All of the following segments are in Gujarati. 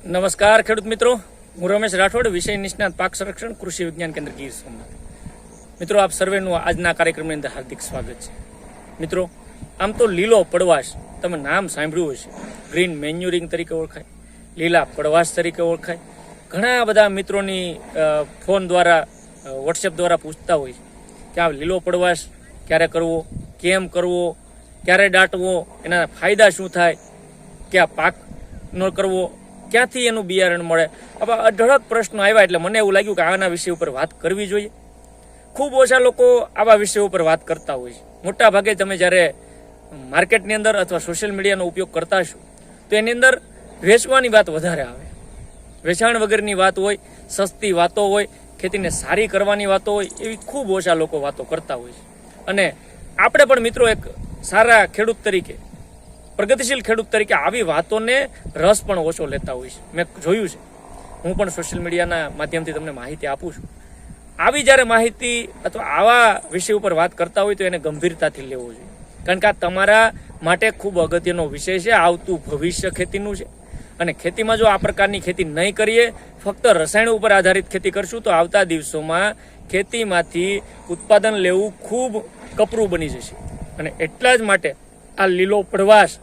નમસ્કાર ખેડૂત મિત્રો, હું રમેશ રાઠોડ, વિષય નિષ્ણાત પાક સંરક્ષણ કૃષિ વિજ્ઞાન કેન્દ્ર ગીર સોમનાથ. મિત્રો, આપ સર્વેનું આજના કાર્યક્રમની અંદર હાર્દિક સ્વાગત છે. મિત્રો, આમ તો લીલો પડવાશ તમે નામ સાંભળ્યું હશે, ગ્રીન મેન્યુરિંગ તરીકે ઓળખાય, લીલા પડવાશ તરીકે ઓળખાય. ઘણા બધા મિત્રોની ફોન દ્વારા વોટ્સએપ દ્વારા પૂછતા હોય કે આ લીલો પડવાશ ક્યારે કરવો, કેમ કરવો, ક્યારે દાટવો, એના ફાયદા શું થાય, કે આ પાક ન કરવો, ક્યાંથી એનું બિયારણ મળે. આવા અઢળક પ્રશ્નો આવ્યા એટલે મને એવું લાગ્યું કે આના વિષય ઉપર વાત કરવી જોઈએ. ખૂબ ઓછા લોકો આવા વિષય ઉપર વાત કરતા હોય છે. મોટા ભાગે તમે જ્યારે માર્કેટની અંદર અથવા સોશિયલ મીડિયાનો ઉપયોગ કરતા હશો તો એની અંદર વેચવાની વાત વધારે આવે, વેચાણ વગરની વાત હોય, સસ્તી વાતો હોય, ખેતીને સારી કરવાની વાતો હોય, એવી ખૂબ ઓછા લોકો વાતો કરતા હોય છે. અને આપણે પણ મિત્રો એક સારા ખેડૂત તરીકે, પ્રગતિશીલ ખેડૂત તરીકે આવી વાતોને રસ પણ ઓછો લેતા હોય છે. મેં જોયું છે, હું પણ સોશિયલ મીડિયાના માધ્યમથી તમને માહિતી આપું છું. આવી જ્યારે માહિતી અથવા આવા વિષય ઉપર વાત કરતા હોય તો એને ગંભીરતાથી લેવો જોઈએ, કારણ કે આ તમારા માટે ખૂબ અગત્યનો વિષય છે. આવતું ભવિષ્ય ખેતીનું છે, અને ખેતીમાં જો આ પ્રકારની ખેતી નહીં કરીએ, ફક્ત રસાયણ ઉપર આધારિત ખેતી કરશું તો આવતા દિવસોમાં ખેતીમાંથી ઉત્પાદન લેવું ખૂબ કપરું બની જશે. અને એટલા જ માટે આ લીલો પડવાશ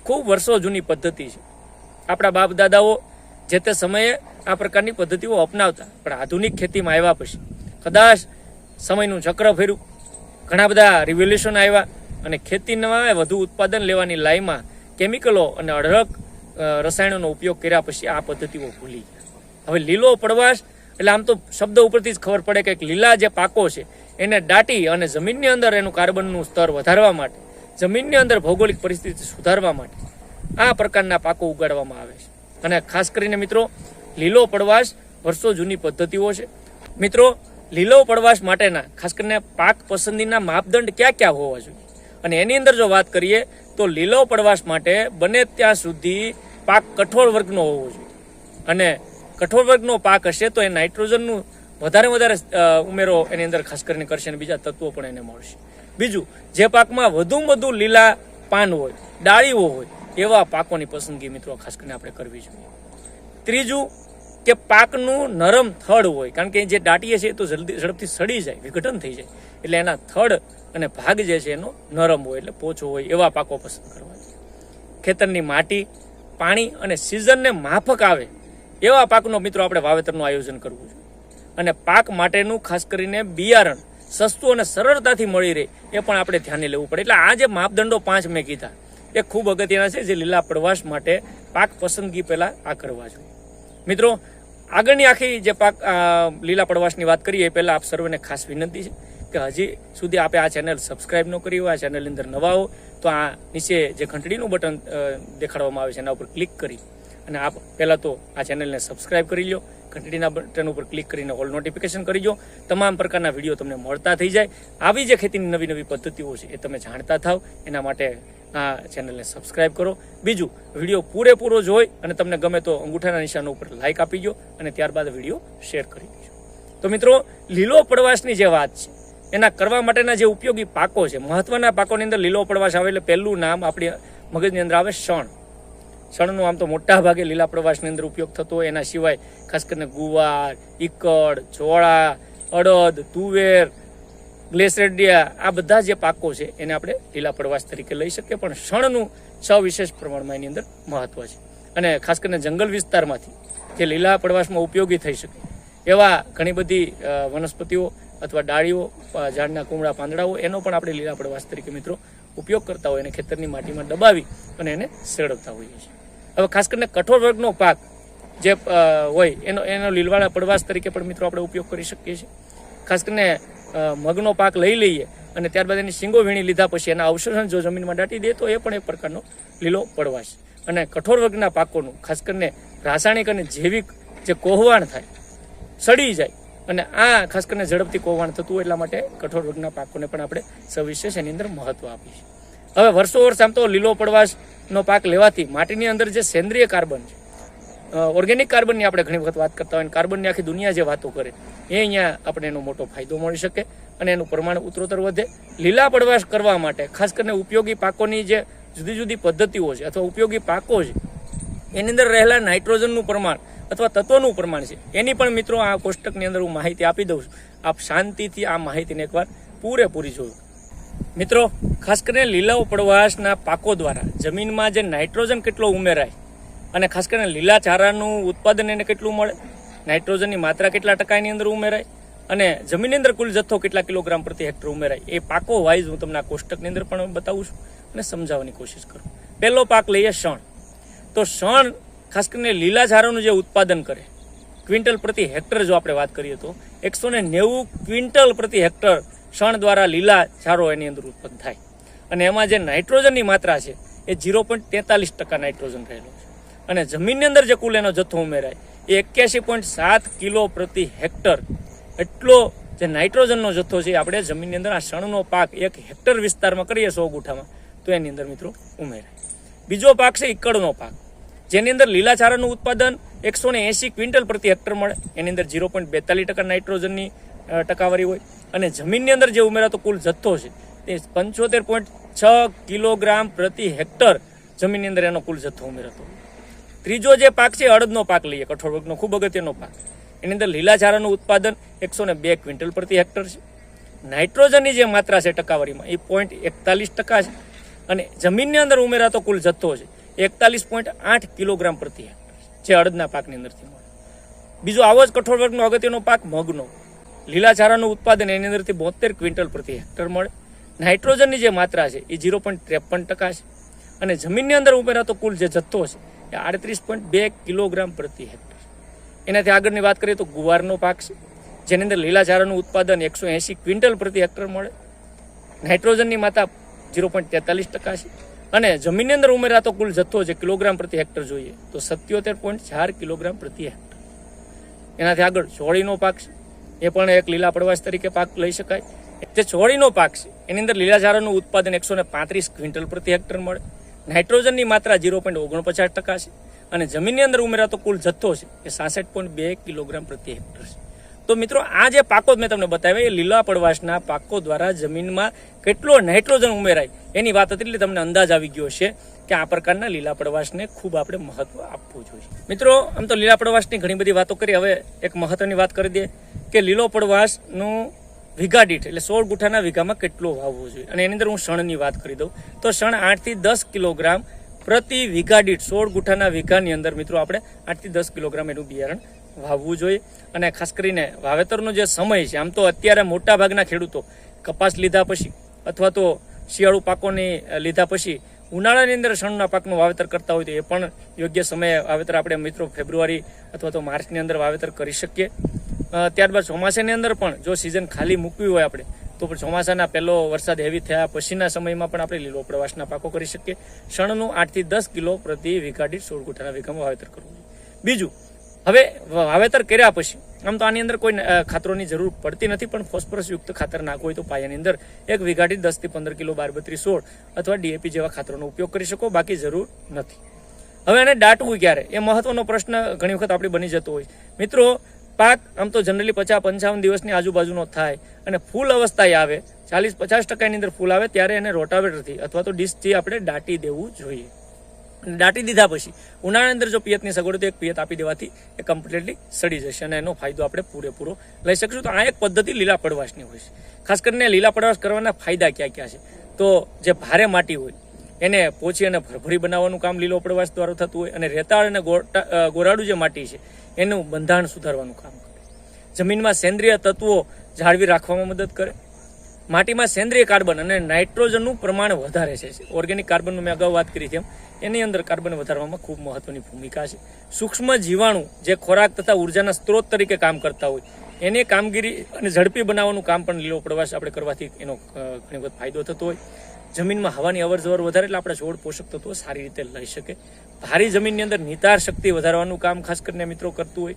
ખૂબ વર્ષો જૂની પદ્ધતિ છે. આપણા બાપ દાદાઓ જે તે સમયે આ પ્રકારની પદ્ધતિઓ અપનાવતા, પણ આધુનિક ખેતીમાં આવ્યા પછી કદાચ સમયનું ચક્ર ફેર્યું, ઘણા બધા રિવોલ્યુશન આવ્યા અને ખેતીમાં વધુ ઉત્પાદન લેવાની લાઈમાં કેમિકલો અને અઢળક રસાયણોનો ઉપયોગ કર્યા પછી આ પદ્ધતિઓ ભૂલી ગયા. હવે લીલો પડવાશ એટલે આમ તો શબ્દ ઉપરથી જ ખબર પડે કે લીલા જે પાકો છે એને દાટી અને જમીનની અંદર એનું કાર્બનનું સ્તર વધારવા માટે, જમીનની અંદર ભૌગોલિક પરિસ્થિતિ સુધારવા માટે આ પ્રકારના પાકો ઉગાડવામાં આવે છે. અને ખાસ કરીને મિત્રો, લીલો પડવાશ વર્ષો જૂની પદ્ધતિઓ છે. મિત્રો, લીલો પડવાશ માટેના ખાસ કરીને પાક પસંદગીના માપદંડ ક્યાં ક્યાં હોવા જોઈએ, અને એની અંદર જો વાત કરીએ તો લીલો પડવાશ માટે બને ત્યાં સુધી પાક કઠોળ વર્ગનો હોવો જોઈએ. અને કઠોળ વર્ગનો પાક હશે તો એ નાઇટ્રોજનનું વધારે ઉમેરો એની અંદર ખાસ કરીને કરશે અને બીજા તત્વો પણ એને મળશે. બીજું, જે પાકમાં વધુમાં વધુ લીલા પાન હોય, ડાળીઓ હોય, એવા પાકોની પસંદગી મિત્રો ખાસ કરીને આપણે કરવી જોઈએ. ત્રીજું, કે પાકનું નરમ થડ હોય, કારણ કે જે દાટીએ છે એ તો ઝડપથી સડી જાય, વિઘટન થઈ જાય, એટલે એના થડ અને ભાગ જે છે એનો નરમ હોય, એટલે પોચો હોય, એવા પાકો પસંદ કરવા જોઈએ. ખેતરની માટી, પાણી અને સિઝનને માફક આવે એવા પાકનો મિત્રો આપણે વાવેતરનું આયોજન કરવું જોઈએ. અને પાક માટેનું ખાસ કરીને બિયારણ સસ્તું અને સરળતાથી મળી રહે એ પણ આપણે ધ્યાને લેવું પડે. એટલે આ જે માપદંડો 5 મેં કીધા એ ખૂબ અગત્યના છે, જે લીલા પડવાશ માટે પાક પસંદગી પહેલા આ કરવા જોઈએ. મિત્રો, આગળની આખી જે પાક લીલા પડવાશની વાત કરીએ એ પહેલા આપ સર્વેને ખાસ વિનંતી છે કે હજી સુધી આપે આ ચેનલ સબસ્ક્રાઇબ ન કરી હોય, આ ચેનલની અંદર નવા હો તો આ નીચે જે ઘંટડીનું બટન દેખાડવામાં આવે છે એના ઉપર ક્લિક કરી અને આપ પહેલાં તો આ ચેનલને સબસ્ક્રાઇબ કરી લો, ઘંટડીના બટન ઉપર ક્લિક કરીને ઓલ નોટિફિકેશન કરી દો. તમામ પ્રકારના વિડીયો તમને મળતા થઈ જાય. આવી જે ખેતીની નવી નવી પદ્ધતિઓ છે એ તમે જાણતા થાવ, એના માટે આ ચેનલને સબસ્ક્રાઇબ કરો. બીજું, વિડીયો પૂરેપૂરો જોઈ અને તમને ગમે તો અંગૂઠાના નિશાન ઉપર લાઇક આપી દો અને ત્યારબાદ વિડીયો શેર કરી દેજો. તો મિત્રો, લીલો પડવાશની જે વાત છે એના કરવા માટેના જે ઉપયોગી પાકો છે, મહત્વના પાકોની અંદર લીલો પડવાશ આવે એટલે પહેલું નામ આપણી મગજની અંદર આવે શણ. શણનો આમ તો મોટા ભાગે લીલા પડવાશની અંદર ઉપયોગ થતો હોય. એના સિવાય ખાસ કરીને ગુવાર, ઈકડ, ચોળા, અડદ, તુવેર, ગ્લેસરેડિયા, આ બધા જે પાકો છે એને આપણે લીલા પડવાશ તરીકે લઈ શકીએ. પણ શણનું સવિશેષ પ્રમાણમાં એની અંદર મહત્વ છે. અને ખાસ કરીને જંગલ વિસ્તારમાંથી જે લીલા પડવાશમાં ઉપયોગી થઈ શકે એવા ઘણી બધી વનસ્પતિઓ અથવા ડાળીઓ, ઝાડના કુમળા પાંદડાઓ, એનો પણ આપણે લીલા પડવાશ તરીકે મિત્રો ઉપયોગ કરતા હોય અને ખેતરની માટીમાં દબાવી અને એને શેડવતા હોઈએ છીએ. હવે ખાસ કરીને કઠોળ વર્ગનો પાક જે હોય એનો લીલવાળા પડવાશ તરીકે પણ મિત્રો આપણે ઉપયોગ કરી શકીએ છીએ. ખાસ કરીને મગનો પાક લઈ લઈએ અને ત્યારબાદ એની શીંગો વીણી લીધા પછી એના અવશેષણ જો જમીનમાં દાટી દે તો એ પણ એક પ્રકારનો લીલો પડવાશ. અને કઠોળ વર્ગના પાકોનું ખાસ કરીને રાસાયણિક અને જૈવિક જે કોહવાણ થાય, સડી જાય, અને આ ખાસ કરીને ઝડપથી કોહવાણ થતું હોય એટલા માટે કઠોળ વર્ગના પાકોને પણ આપણે સવિશેષ એની અંદર મહત્વ આપીએ છીએ. હવે વર્ષો વર્ષ આમ તો લીલો પડવાશનો પાક લેવાથી માટીની અંદર જે સેન્દ્રિય કાર્બન છે, ઓર્ગેનિક કાર્બનની આપણે ઘણી વખત વાત કરતા હોય, કાર્બનની આખી દુનિયા જે વાતો કરે એ અહીંયા આપણે એનો મોટો ફાયદો મળી શકે અને એનું પ્રમાણ ઉત્તરોત્તર વધે. લીલા પડવાશ કરવા માટે ખાસ કરીને ઉપયોગી પાકોની જે જુદી જુદી પદ્ધતિઓ છે અથવા ઉપયોગી પાકો છે એની અંદર રહેલા નાઇટ્રોજનનું પ્રમાણ અથવા તત્વનું પ્રમાણ છે એની પણ મિત્રો આ કોષ્ટકની અંદર હું માહિતી આપી દઉં છું. આપ શાંતિથી આ માહિતીને એકવાર પૂરેપૂરી જોયું. મિત્રો ખાસ કરીને લીલા ઉપરવાસના પાકો દ્વારા જમીનમાં જે નાઇટ્રોજન કેટલો ઉમેરાય અને ખાસ કરીને લીલા ચારાનું ઉત્પાદન એને કેટલું મળે, નાઇટ્રોજનની માત્રા કેટલા ટકાની અંદર ઉમેરાય અને જમીનની અંદર કુલ જથ્થો કેટલા કિલોગ્રામ પ્રતિ હેક્ટર ઉમેરાય, એ પાકો વાઇઝ હું તમને આ કોષ્ટકની અંદર પણ બતાવું છું અને સમજાવવાની કોશિશ કરું. પહેલો પાક લઈએ શણ. તો શણ ખાસ કરીને લીલા ચારાનું જે ઉત્પાદન કરે ક્વિન્ટલ પ્રતિ હેક્ટર જો આપણે વાત કરીએ તો 190 ક્વિન્ટલ પ્રતિ હેક્ટર શણ દ્વારા લીલા ચારો એની અંદર ઉત્પન્ન થાય અને એમાં જે નાઇટ્રોજનની માત્રા છે એ 0.43% નાઇટ્રોજન રહેલો છે અને જમીનની અંદર જે કુલ એનો જથ્થો ઉમેરાય એ 81.7 કિલો પ્રતિ હેક્ટર એટલો જે નાઇટ્રોજનનો જથ્થો છે આપણે જમીનની અંદર આ શણનો પાક 1 હેક્ટર વિસ્તારમાં કરીએ 100 ગુઠામાં તો એની અંદર મિત્રો ઉમેરાય. બીજો પાક છે ઈકડનો પાક, જેની અંદર લીલા ચારાનું ઉત્પાદન 180 ક્વિન્ટલ પ્રતિ હેક્ટર મળે, એની અંદર 0.42% નાઇટ્રોજનની ટકાવારી હોય અને જમીનની અંદર જે ઉમેરાતો કુલ જથ્થો છે તે 75.6 કિલોગ્રામ પ્રતિ હેક્ટર જમીનની અંદર એનો કુલ જથ્થો ઉમેરાતો. ત્રીજો જે પાક છે અડદનો પાક લઈએ, કઠોળ વર્ગનો ખૂબ અગત્યનો પાક, એની અંદર લીલા ચારાનું ઉત્પાદન 102 ક્વિન્ટલ પ્રતિ હેક્ટર છે. નાઇટ્રોજનની જે માત્રા છે ટકાવારીમાં એ 0.41% છે અને જમીનની અંદર ઉમેરાતો કુલ જથ્થો છે 41.8 કિલોગ્રામ પ્રતિ હેક્ટર જે અડદના પાકની અંદરથી મળે. બીજો આવો જ કઠોળ વર્ગનો અગત્યનો પાક મગનો, લીલા ચારાનું ઉત્પાદન એની અંદરથી 72 ક્વિન્ટલ પ્રતિ હેક્ટર મળે. નાઇટ્રોજનની જે માત્રા છે એ 0.53% છે અને જમીનની અંદર ઉમેરાતો કુલ જે જથ્થો છે એ 38.2 કિલોગ્રામ પ્રતિ હેક્ટર. એનાથી આગળની વાત કરીએ તો ગુવારનો પાક છે, જેની અંદર લીલા ચારાનું ઉત્પાદન 180 ક્વિન્ટલ પ્રતિ હેક્ટર મળે. નાઇટ્રોજનની માત્રા 0.43% છે અને જમીનની અંદર ઉમેરાતો કુલ જથ્થો જે કિલોગ્રામ પ્રતિ હેક્ટર જોઈએ તો 77.4 કિલોગ્રામ પ્રતિ હેક્ટર. એનાથી આગળ ચોળીનો પાક છે, એ પણ એક લીલા પડવાશ તરીકે પાક લઈ શકાય. જે ચોળીનો પાક છે એની અંદર લીલા ચારાનું ઉત્પાદન 135 ક્વિન્ટલ પ્રતિ હેક્ટર મળે. નાઇટ્રોજનની માત્રા 0.49% છે અને જમીનની અંદર ઉમેરાતો કુલ જથ્થો છે એ 66.2 કિલોગ્રામ પ્રતિ હેક્ટર છે. તો મિત્રો આ જે પાકો મેં તમને બતાવ્યા એ લીલા પડવાશના પાકો દ્વારા જમીનમાં કેટલો નાઇટ્રોજન ઉમેરાય એની વાત હતી, એટલે તમને અંદાજ આવી ગયો છે કે આ પ્રકારના લીલા પડવાશને ખૂબ આપણે મહત્વ આપવું જોઈએ. મિત્રો આમ તો લીલા પડવાશની ઘણી બધી વાતો કરી, હવે એક મહત્વની વાત કરી દઈએ કે લીલો પડવાશનું વીઘા દીઠ એટલે 16 ગુઠાના વીઘામાં કેટલો વાવવો જોઈએ અને એની અંદર હું શણની વાત કરી દઉં તો શણ 8 થી 10 કિલોગ્રામ પ્રતિ વીઘા દીઠ 16 ગુઠાના વીઘાની અંદર મિત્રો આપણે 8 થી 10 કિલોગ્રામ એનું બિયારણ વાવવું જોઈએ. અને ખાસ કરીને વાવેતરનો જે સમય છે, આમ તો અત્યારે મોટા ભાગના ખેડૂતો કપાસ લીધા પછી અથવા તો શિયાળુ પાકોની લીધા પછી ઉનાળાની અંદર શણના પાકનું વાવેતર કરતા હોય તો એ પણ યોગ્ય સમયે વાવેતર આપણે મિત્રો ફેબ્રુઆરી અથવા તો માર્ચની અંદર વાવેતર કરી શકીએ. ત્યારબાદ ચોમાસાની અંદર પણ જો સિઝન ખાલી મૂકવી હોય આપણે તો પણ ચોમાસાના પહેલો વરસાદ હેવી થયા પછીના સમયમાં પણ આપણે લીલો પડવાશના પાકો કરી શકીએ. શણનું 8 થી 10 કિલો પ્રતિ વીઘા દીઠ 16 ગુઠાના વીઘામાં વાવેતર કરવું જોઈએ. બીજું, હવે વાવેતર કર્યા પછી આમ તો આની અંદર કોઈ ખાતરોની જરૂર પડતી નથી, પણ ફોસ્ફરસ યુક્ત ખાતર નાખવું હોય તો પાયાની અંદર 1 વીઘા દીઠ 10 થી 15 કિલો 12-32-16 અથવા ડીએપી જેવા ખાતરોનો ઉપયોગ કરી શકો, બાકી જરૂર નથી. હવે એને દાટવું ક્યારે એ મહત્વનો પ્રશ્ન ઘણી વખત આપણે બની જતો હોય. મિત્રો પાક આમ તો જનરલી 50-55 દિવસની આજુબાજુનો થાય અને ફૂલ અવસ્થાએ આવે 40-50% ની અંદર ફૂલ આવે ત્યારે એને રોટાવેટરથી અથવા તો ડીશથી આપણે દાટી દેવું જોઈએ. દાટી દીધા પછી ઉનાળાની અંદર જો પિયતની સગવડ તો એક પિયત આપી દેવાથી એ કમ્પ્લીટલી સડી જશે અને એનો ફાયદો આપણે પૂરેપૂરો લઈ શકશું. તો આ એક પદ્ધતિ લીલા પડવાશની હોય છે. ખાસ કરીને લીલા પડવાશ કરવાના ફાયદા ક્યાં ક્યાં છે તો જે ભારે માટી હોય એને પોચી અને ભરભરી બનાવવાનું કામ લીલો પડવાશ દ્વારા થતું હોય અને રેતાળ અને ગોરાડું જે માટી છે એનું બંધારણ સુધારવાનું કામ કરે. જમીનમાં સેન્દ્રિય તત્વો જાળવી રાખવામાં મદદ કરે. માટીમાં સેન્દ્રિય કાર્બન અને નાઇટ્રોજનનું પ્રમાણ વધારે છે. ઓર્ગેનિક કાર્બનનું મેં અગાઉ વાત કરી તેમ એની અંદર કાર્બન વધારવામાં ખૂબ મહત્વની ભૂમિકા છે. સૂક્ષ્મ જીવાણુ જે ખોરાક તથા ઉર્જાના સ્ત્રોત તરીકે કામ કરતા હોય એની કામગીરી અને ઝડપી બનાવવાનું કામ પણ લીલો પડવાશ આપણે કરવાથી એનો ઘણી વખત ફાયદો થતો હોય. જમીનમાં હવાની અવરજવર વધારે એટલે આપણા છોડ પોષક તત્વો સારી રીતે લઈ શકે. ભારી જમીનની અંદર નિતાર શક્તિ વધારવાનું કામ ખાસ કરીને મિત્રો કરતું હોય.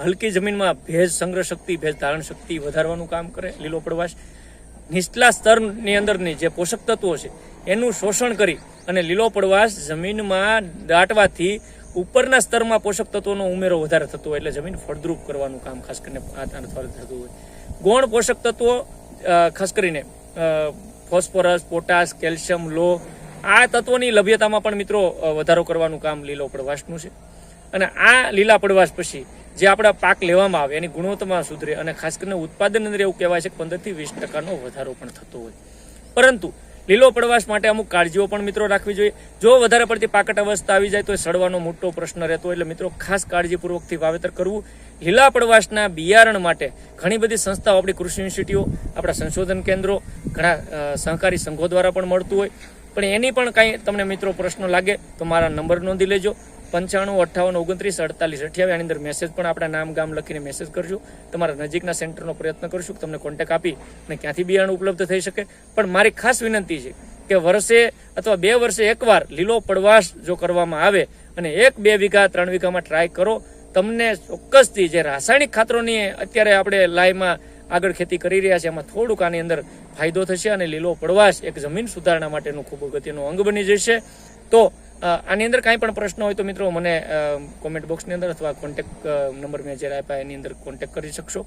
હલકી જમીનમાં ભેજ સંગ્રહ શક્તિ, ભેજ ધારણ શક્તિ વધારવાનું કામ કરે લીલો પડવાશ. નીચલા સ્તરની અંદરની જે પોષક તત્વો છે એનું શોષણ કરી અને લીલો પડવાશ જમીનમાં દાટવાથી ઉપરના સ્તરમાં પોષક તત્વોનો ઉમેરો વધારે થતો હોય એટલે જમીન ફળદ્રુપ કરવાનું કામ ખાસ કરીને થતું હોય. ગૌણ પોષક તત્વો ખાસ કરીને ફોસ્ફરસ, પોટાશ, કેલ્શિયમ, લોહ આ તત્વોની લભ્યતામાં પણ મિત્રો વધારો કરવાનું કામ લીલો પડવાશનું છે. અને આ લીલા પડવાશ પછી જે આપણા પાક લેવામાં આવે એની ગુણવત્તામાં સુધરે અને ખાસ કરીને ઉત્પાદન અંદર એવું કહેવાય છે કે 15 થી 20% વધારો પણ થતો હોય. પરંતુ લીલો પડવાશ માટે અમુક કાળજીઓ પણ મિત્રો રાખવી જોઈએ. જો વધારે પડતી પાકટ અવસ્થા આવી જાય તો એ સડવાનો મોટો પ્રશ્ન રહેતો હોય. એટલે મિત્રો ખાસ કાળજીપૂર્વકથી વાવેતર કરવું. લીલા પડવાશના બિયારણ માટે ઘણી બધી સંસ્થાઓ, આપણી કૃષિ યુનિવર્સિટીઓ, આપણા સંશોધન કેન્દ્રો, ઘણા સહકારી સંઘો દ્વારા પણ મળતું હોય. પણ એની પણ કાંઈ તમને મિત્રો પ્રશ્નો લાગે તો મારા નંબર નોંધી લેજો. 95 58 29 48 58. આની અંદર મેસેજ પણ આપણા નામ ગામ લખીને મેસેજ કરજો. તમારા નજીકના સેન્ટરનો પ્રયત્ન કરશું કે તમને કોન્ટેક્ટ આપી અને ક્યાંથી બિયારણ ઉપલબ્ધ થઈ શકે. પણ મારી ખાસ વિનંતી છે કે વર્ષે અથવા 2 વર્ષે એકવાર લીલો પડવાશ જો કરવામાં આવે અને 1-2 વીઘા 3 વીઘામાં ટ્રાય કરો, તમને ચોક્કસથી જે રાસાયણિક ખાતરોની અત્યારે આપણે લાઈમાં આગળ ખેતી કરી રહ્યા છે એમાં થોડુંક આની અંદર ફાયદો થશે અને લીલો પડવાશ એક જમીન સુધારણા માટેનું ખૂબ અગત્યનું અંગ બની જશે. તો આની અંદર કાંઈ પણ પ્રશ્ન હોય તો મિત્રો મને કોમેન્ટ બોક્સની અંદર અથવા કોન્ટેક્ટ નંબર મેં જ્યારે આપ્યા એની અંદર કોન્ટેક્ટ કરી શકશો.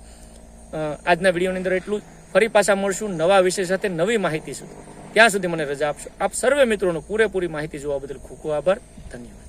આજના વિડીયોની અંદર એટલું જ. ફરી પાછા મળશું નવા વિષય સાથે, નવી માહિતી સુધી. ત્યાં સુધી મને રજા આપશો. આપ સર્વે મિત્રોનો પૂરેપૂરી માહિતી જોવા બદલ ખૂબ ખૂબ આભાર. ધન્યવાદ.